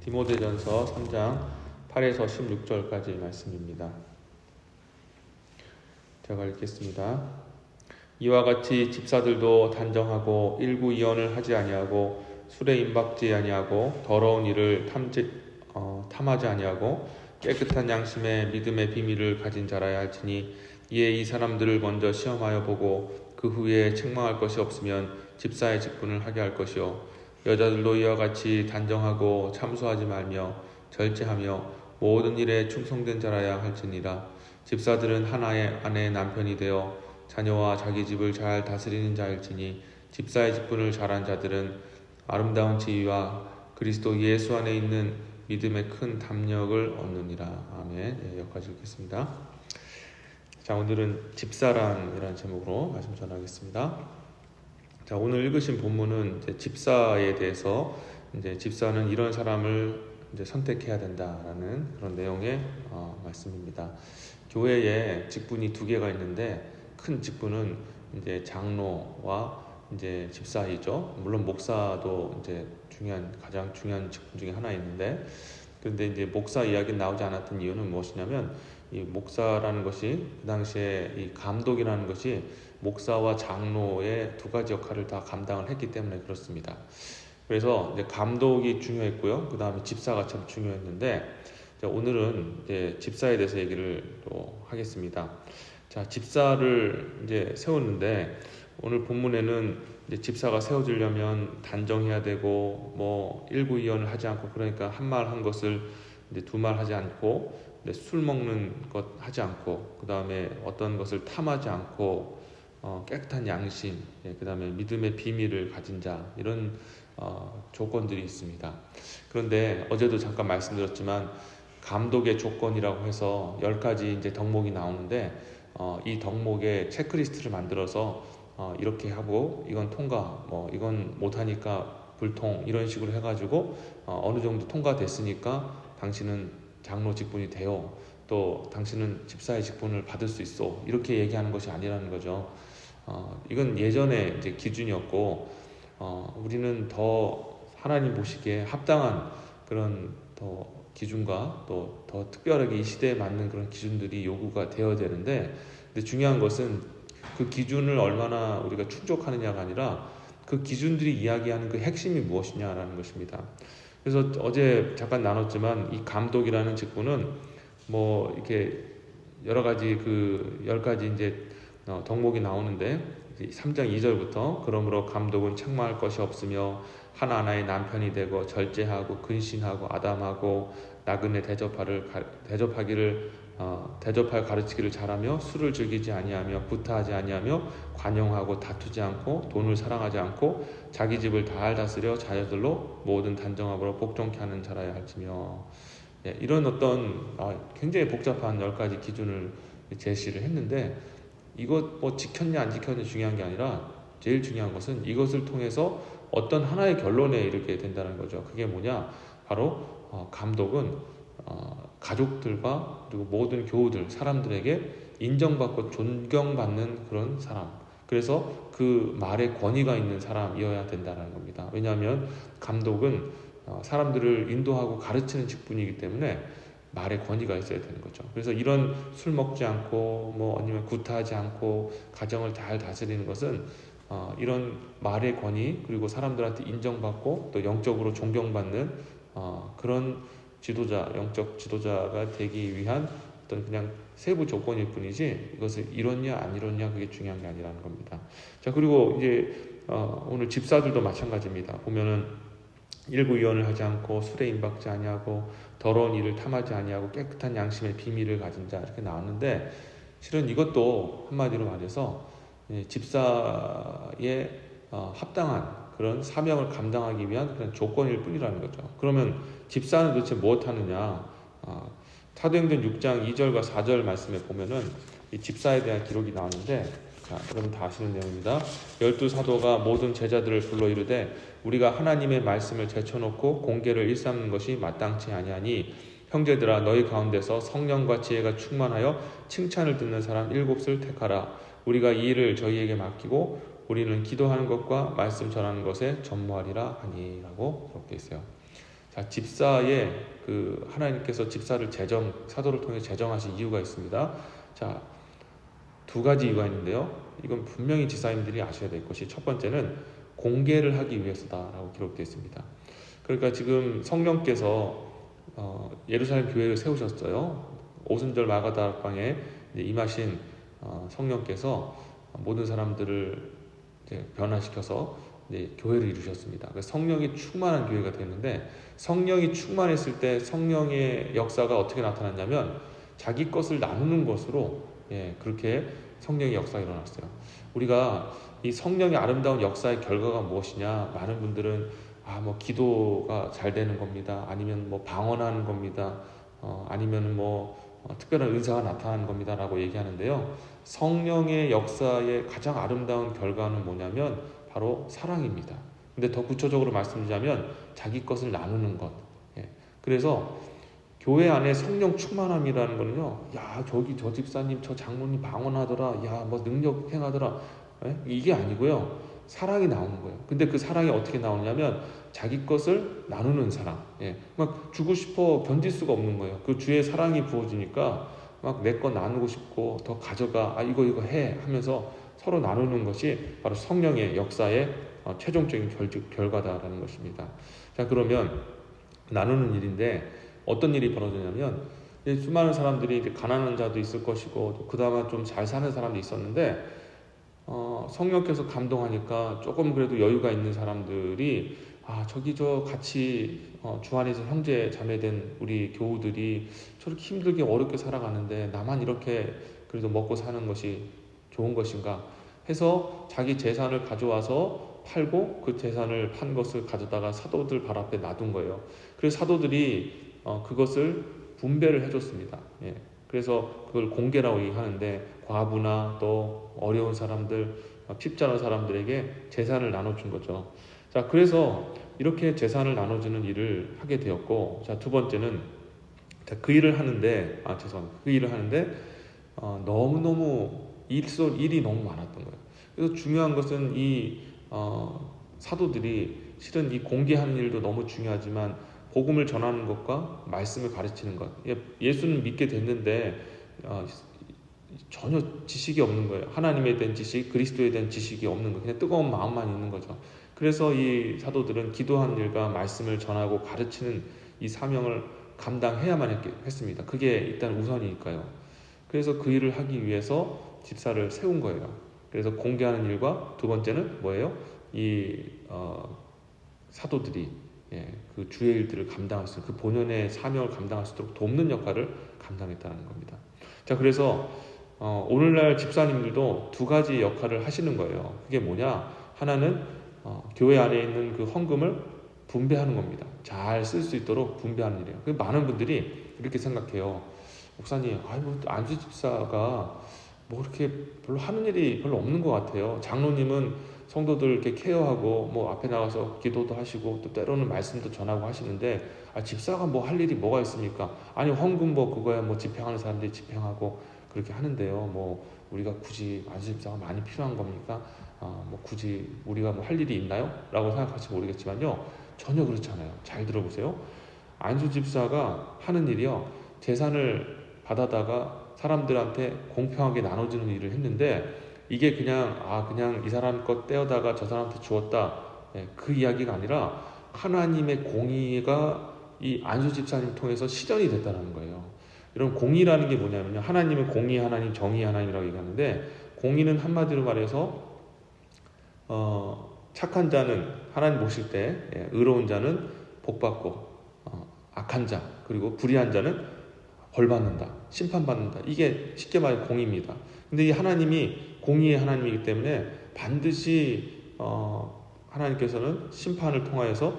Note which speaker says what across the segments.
Speaker 1: 디모데전서 3장 8에서 16절까지 말씀입니다. 제가 읽겠습니다. 이와 같이 집사들도 단정하고 일구이언을 하지 아니하고 술에 임박지 아니하고 더러운 일을 탐하지 아니하고 깨끗한 양심의 믿음의 비밀을 가진 자라야 할지니 이에 이 사람들을 먼저 시험하여 보고 그 후에 책망할 것이 없으면 집사의 직분을 하게 할 것이요 여자들도 이와 같이 단정하고 참소하지 말며 절제하며 모든 일에 충성된 자라야 할지니라. 집사들은 하나의 아내의 남편이 되어 자녀와 자기 집을 잘 다스리는 자일지니 집사의 직분을 잘한 자들은 아름다운 지위와 그리스도 예수 안에 있는 믿음의 큰 담력을 얻느니라. 아멘. 여기까지 읽겠습니다. 자, 오늘은 집사란이라는 제목으로 말씀 전하겠습니다. 자, 오늘 읽으신 본문은 이제 집사에 대해서 이제 집사는 이런 사람을 이제 선택해야 된다라는 그런 내용의 말씀입니다. 교회에 직분이 두 개가 있는데 큰 직분은 이제 장로와 이제 집사이죠. 물론 목사도 이제 가장 중요한 직분 중에 하나 있는데, 그런데 이제 목사 이야기 나오지 않았던 이유는 무엇이냐면 이 목사라는 것이 그 당시에 이 감독이라는 것이 목사와 장로의 두 가지 역할을 다 감당을 했기 때문에 그렇습니다. 그래서 이제 감독이 중요했고요. 그 다음에 집사가 참 중요했는데, 오늘은 이제 집사에 대해서 얘기를 또 하겠습니다. 자, 집사를 이제 세웠는데 오늘 본문에는 이제 집사가 세워지려면 단정해야 되고 뭐 일구이언을 하지 않고, 그러니까 한 말 한 것을 이제 두 말 하지 않고 술 먹는 것 하지 않고, 그 다음에 어떤 것을 탐하지 않고 깨끗한 양심, 그 다음에 믿음의 비밀을 가진 자, 이런 조건들이 있습니다. 그런데 어제도 잠깐 말씀드렸지만 감독의 조건이라고 해서 10가지 이제 덕목이 나오는데 이 덕목에 체크리스트를 만들어서 이렇게 하고 이건 통과, 뭐 이건 못하니까 불통, 이런 식으로 해가지고 어느 정도 통과됐으니까 당신은 장로 직분이 돼요, 또 당신은 집사의 직분을 받을 수 있어, 이렇게 얘기하는 것이 아니라는 거죠. 이건 예전의 이제 기준이었고, 우리는 더 하나님 보시기에 합당한 그런 더 기준과 또 더 특별하게 이 시대에 맞는 그런 기준들이 요구가 되어야 되는데, 근데 중요한 것은 그 기준을 얼마나 우리가 충족하느냐가 아니라 그 기준들이 이야기하는 그 핵심이 무엇이냐라는 것입니다. 그래서 어제 잠깐 나눴지만 이 감독이라는 직분은 뭐 이렇게 여러 가지 그 10가지 이제 덕목이 나오는데 3장 2절부터 그러므로 감독은 책망할 것이 없으며 하나하나의 남편이 되고 절제하고 근신하고 아담하고 나그네 대접할 가르치기를 잘하며 술을 즐기지 아니하며 구타하지 아니하며 관용하고 다투지 않고 돈을 사랑하지 않고 자기 집을 잘 다스려 자녀들로 모든 단정함으로 복종케 하는 자라야 할지며, 이런 어떤 굉장히 복잡한 10가지 기준을 제시를 했는데, 이것 뭐 지켰냐 안 지켰냐 중요한 게 아니라 제일 중요한 것은 이것을 통해서 어떤 하나의 결론에 이르게 된다는 거죠. 그게 뭐냐? 바로 감독은 가족들과 그리고 모든 교우들, 사람들에게 인정받고 존경받는 그런 사람, 그래서 그 말에 권위가 있는 사람이어야 된다는 겁니다. 왜냐하면 감독은 사람들을 인도하고 가르치는 직분이기 때문에 말에 권위가 있어야 되는 거죠. 그래서 이런 술 먹지 않고 뭐 아니면 구타하지 않고 가정을 잘 다스리는 것은 이런 말의 권위, 그리고 사람들한테 인정받고 또 영적으로 존경받는 그런 지도자, 영적 지도자가 되기 위한 어떤 그냥 세부 조건일 뿐이지, 이것을 이렇냐 안 이렇냐 그게 중요한 게 아니라는 겁니다. 자, 그리고 이제 오늘 집사들도 마찬가지입니다. 보면은 일구이언을 하지 않고 술에 임박지 아니하고 더러운 일을 탐하지 아니하고 깨끗한 양심의 비밀을 가진 자, 이렇게 나왔는데, 실은 이것도 한마디로 말해서 집사의 합당한 그런 사명을 감당하기 위한 그런 조건일 뿐이라는 거죠. 그러면 집사는 도대체 무엇하느냐? 사도행전 6장 2절과 4절 말씀에 보면은 이 집사에 대한 기록이 나오는데, 자, 여러분 다 아시는 내용입니다. 12사도가 모든 제자들을 불러 이르되 우리가 하나님의 말씀을 제쳐놓고 공계를 일삼는 것이 마땅치 아니하니 형제들아, 너희 가운데서 성령과 지혜가 충만하여 칭찬을 듣는 사람 7을 택하라. 우리가 이 일을 저희에게 맡기고 우리는 기도하는 것과 말씀 전하는 것에 전무하리라 하니라고 그렇게 있어요. 자, 집사의 하나님께서 집사를 사도를 통해 제정하신 이유가 있습니다. 자, 두 가지 이유가 있는데요. 이건 분명히 지사님들이 아셔야 될 것이, 첫 번째는 공개를 하기 위해서다라고 기록되어 있습니다. 그러니까 지금 성령께서 예루살렘 교회를 세우셨어요. 오순절 마가다락방에 임하신 성령께서 모든 사람들을 이제 변화시켜서 교회를 이루셨습니다. 그래서 성령이 충만한 교회가 됐는데, 성령이 충만했을 때 성령의 역사가 어떻게 나타났냐면 자기 것을 나누는 것으로, 그렇게 성령의 역사가 일어났어요. 우리가 이 성령의 아름다운 역사의 결과가 무엇이냐, 많은 분들은 뭐 기도가 잘 되는 겁니다, 아니면 뭐 방언하는 겁니다, 아니면 특별한 은사가 나타나는 겁니다 라고 얘기하는데요. 성령의 역사의 가장 아름다운 결과는 뭐냐면 바로 사랑입니다. 근데 더 구체적으로 말씀드리자면 자기 것을 나누는 것. 그래서 교회 안에 성령 충만함이라는 거는요, 야, 저기 저 집사님, 저 장로님 방언하더라, 야, 뭐 능력 행하더라, 이게 아니고요, 사랑이 나오는 거예요. 근데 그 사랑이 어떻게 나오냐면 자기 것을 나누는 사랑. 막 주고 싶어 견딜 수가 없는 거예요. 그 주의 사랑이 부어지니까 막 내 거 나누고 싶고, 더 가져가, 이거 해 하면서 서로 나누는 것이 바로 성령의 역사의 최종적인 결과다라는 것입니다. 자, 그러면 나누는 일인데 어떤 일이 벌어지냐면, 수많은 사람들이 이제 가난한 자도 있을 것이고, 또 그나마 좀 잘 사는 사람도 있었는데, 성령께서 감동하니까 조금 그래도 여유가 있는 사람들이, 저기 저 같이 주 안에서 형제 자매된 우리 교우들이 저렇게 힘들게 어렵게 살아가는데 나만 이렇게 그래도 먹고 사는 것이 좋은 것인가 해서 자기 재산을 가져와서 팔고, 그 재산을 판 것을 가져다가 사도들 발 앞에 놔둔 거예요. 그래서 사도들이 그것을 분배를 해줬습니다. 그래서 그걸 공개라고 얘기하는데, 과부나 또 어려운 사람들, 핍절한 사람들에게 재산을 나눠준 거죠. 자, 그래서 이렇게 재산을 나눠주는 일을 하게 되었고, 자, 두 번째는, 그 일을 하는데, 너무너무 일이 너무 많았던 거예요. 그래서 중요한 것은 이 사도들이 실은 이 공개하는 일도 너무 중요하지만 복음을 전하는 것과 말씀을 가르치는 것, 예수는 믿게 됐는데 전혀 지식이 없는 거예요. 하나님에 대한 지식, 그리스도에 대한 지식이 없는 거예요. 그냥 뜨거운 마음만 있는 거죠. 그래서 이 사도들은 기도하는 일과 말씀을 전하고 가르치는 이 사명을 감당해야만 했습니다. 그게 일단 우선이니까요. 그래서 그 일을 하기 위해서 집사를 세운 거예요. 그래서 공개하는 일과, 두 번째는 뭐예요? 이 사도들이 그 주의 일들을 감당할 수, 그 본연의 사명을 감당할 수 있도록 돕는 역할을 감당했다는 겁니다. 자, 그래서 오늘날 집사님들도 두 가지 역할을 하시는 거예요. 그게 뭐냐? 하나는 교회 안에 있는 그 헌금을 분배하는 겁니다. 잘 쓸 수 있도록 분배하는 일이에요. 많은 분들이 이렇게 생각해요. 목사님, 안수 집사가 뭐 이렇게 별로 하는 일이 별로 없는 것 같아요. 장로님은 성도들 이렇게 케어하고 앞에 나가서 기도도 하시고 또 때로는 말씀도 전하고 하시는데, 집사가 뭐 할 일이 뭐가 있습니까? 아니, 헌금 그거야 집행하는 사람들이 집행하고 그렇게 하는데요. 우리가 굳이 안수 집사가 많이 필요한 겁니까? 굳이 우리가 할 일이 있나요? 라고 생각할지 모르겠지만요, 전혀 그렇지 않아요. 잘 들어보세요. 안수 집사가 하는 일이요, 재산을 받아다가 사람들한테 공평하게 나눠주는 일을 했는데, 이게 그냥 이 사람 것 떼어다가 저 사람한테 주었다, 그 이야기가 아니라 하나님의 공의가 이 안수 집사님 통해서 실현이 됐다는 거예요. 이런 공의라는 게 뭐냐면요, 하나님은 공의 하나님, 정의 하나님이라고 얘기하는데, 공의는 한마디로 말해서 착한 자는 하나님 보실 때 의로운 자는 복받고, 악한 자 그리고 불의한 자는 벌받는다, 심판받는다. 이게 쉽게 말해 공의입니다. 근데 이 하나님이 공의의 하나님이기 때문에 반드시 하나님께서는 심판을 통하여서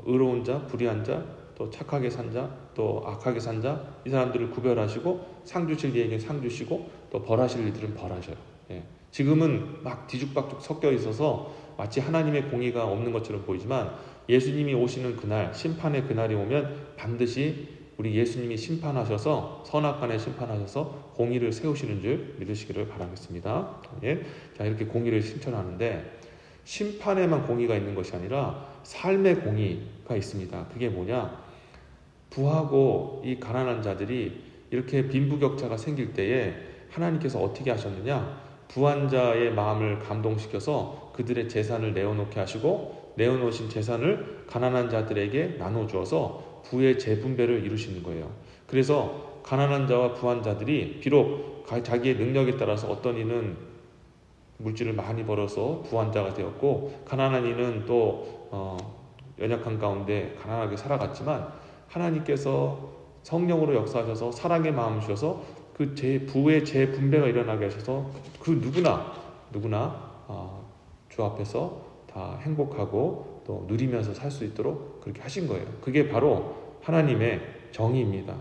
Speaker 1: 의로운 자, 불의한 자, 또 착하게 산 자, 또 악하게 산 자, 이 사람들을 구별하시고 상 주실 이에게 상 주시고 또 벌하실 이들은 벌하셔요. 지금은 막 뒤죽박죽 섞여 있어서 마치 하나님의 공의가 없는 것처럼 보이지만, 예수님이 오시는 그날, 심판의 그날이 오면 반드시 우리 예수님이 심판하셔서, 선악간에 심판하셔서 공의를 세우시는 줄 믿으시기를 바라겠습니다. 자, 이렇게 공의를 실천하는데, 심판에만 공의가 있는 것이 아니라 삶의 공의, 가 있습니다. 그게 뭐냐? 부하고 이 가난한 자들이 이렇게 빈부격차가 생길 때에 하나님께서 어떻게 하셨느냐? 부한 자의 마음을 감동시켜서 그들의 재산을 내어놓게 하시고 내어놓으신 재산을 가난한 자들에게 나눠주어서 부의 재분배를 이루시는 거예요. 그래서 가난한 자와 부한 자들이 비록 자기의 능력에 따라서 어떤 이는 물질을 많이 벌어서 부한 자가 되었고 가난한 이는 또 연약한 가운데 가난하게 살아갔지만 하나님께서 성령으로 역사하셔서 사랑의 마음을 주셔서 그 부의 재분배가 일어나게 하셔서 그 누구나 주 앞에서 다 행복하고 또 누리면서 살 수 있도록 그렇게 하신 거예요. 그게 바로 하나님의 정의입니다.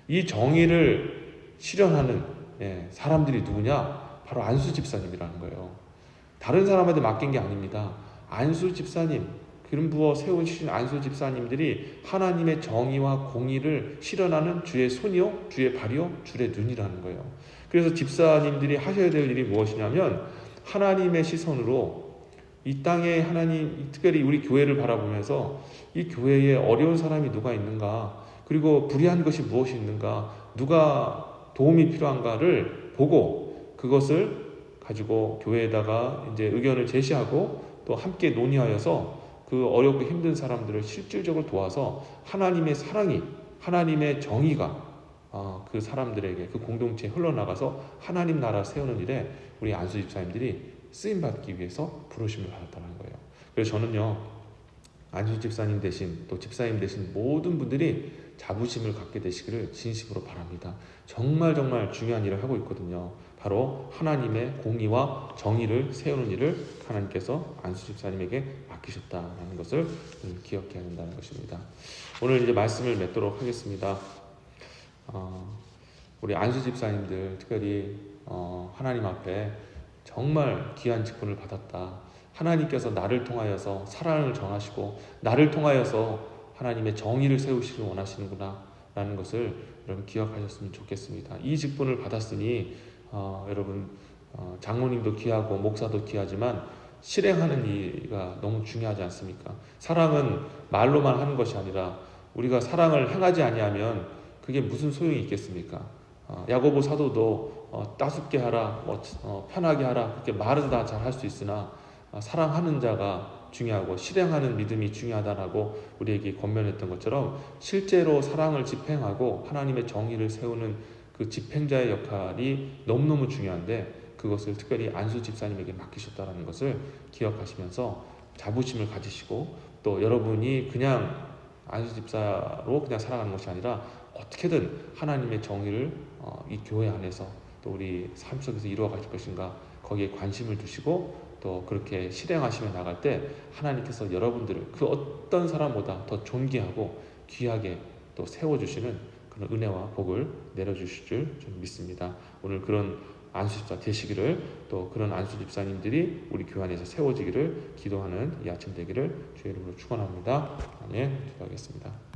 Speaker 1: 이 정의를 실현하는 사람들이 누구냐? 바로 안수 집사님이라는 거예요. 다른 사람한테 맡긴 게 아닙니다. 안수 집사님, 기름 부어 세우신 안수 집사님들이 하나님의 정의와 공의를 실현하는 주의 손이요, 주의 발이요, 주의 눈이라는 거예요. 그래서 집사님들이 하셔야 될 일이 무엇이냐면 하나님의 시선으로 이 땅에 하나님, 특별히 우리 교회를 바라보면서 이 교회에 어려운 사람이 누가 있는가, 그리고 불의한 것이 무엇이 있는가, 누가 도움이 필요한가를 보고 그것을 가지고 교회에다가 이제 의견을 제시하고 또 함께 논의하여서 그 어렵고 힘든 사람들을 실질적으로 도와서 하나님의 사랑이, 하나님의 정의가 그 사람들에게, 그 공동체에 흘러나가서 하나님 나라 세우는 일에 우리 안수 집사님들이 쓰임받기 위해서 부르심을 받았다는 거예요. 그래서 저는요, 안수 집사님 대신 또 집사님 대신 모든 분들이 자부심을 갖게 되시기를 진심으로 바랍니다. 정말 중요한 일을 하고 있거든요. 바로 하나님의 공의와 정의를 세우는 일을 하나님께서 안수 집사님에게 맡기셨다는 것을 기억해야 한다는 것입니다. 오늘 이제 말씀을 맺도록 하겠습니다. 우리 안수 집사님들 특별히 하나님 앞에 정말 귀한 직분을 받았다. 하나님께서 나를 통하여서 사랑을 전하시고 나를 통하여서 하나님의 정의를 세우시길 원하시는구나 라는 것을 여러분 기억하셨으면 좋겠습니다. 이 직분을 받았으니 여러분 장로님도 귀하고 목사도 귀하지만 실행하는 일이 너무 중요하지 않습니까? 사랑은 말로만 하는 것이 아니라 우리가 사랑을 행하지 아니하면 그게 무슨 소용이 있겠습니까? 야고보 사도도 따숩게 하라, 편하게 하라 그렇게 말은 다 잘 할 수 있으나 사랑하는 자가 중요하고 실행하는 믿음이 중요하다라고 우리에게 권면했던 것처럼 실제로 사랑을 집행하고 하나님의 정의를 세우는 그 집행자의 역할이 너무너무 중요한데 그것을 특별히 안수 집사님에게 맡기셨다는 것을 기억하시면서 자부심을 가지시고 또 여러분이 그냥 안수 집사로 그냥 살아가는 것이 아니라 어떻게든 하나님의 정의를 이 교회 안에서 또 우리 삶 속에서 이루어 가실 것인가 거기에 관심을 두시고 또 그렇게 실행하시며 나갈 때 하나님께서 여러분들을 그 어떤 사람보다 더 존귀하고 귀하게 또 세워주시는 그런 은혜와 복을 내려주실 줄 좀 믿습니다. 오늘 그런 안수집사 되시기를 또 그런 안수집사님들이 우리 교회 안에서 세워지기를 기도하는 이 아침 되기를 주의 이름으로 축원합니다. 아멘. 기도하겠습니다.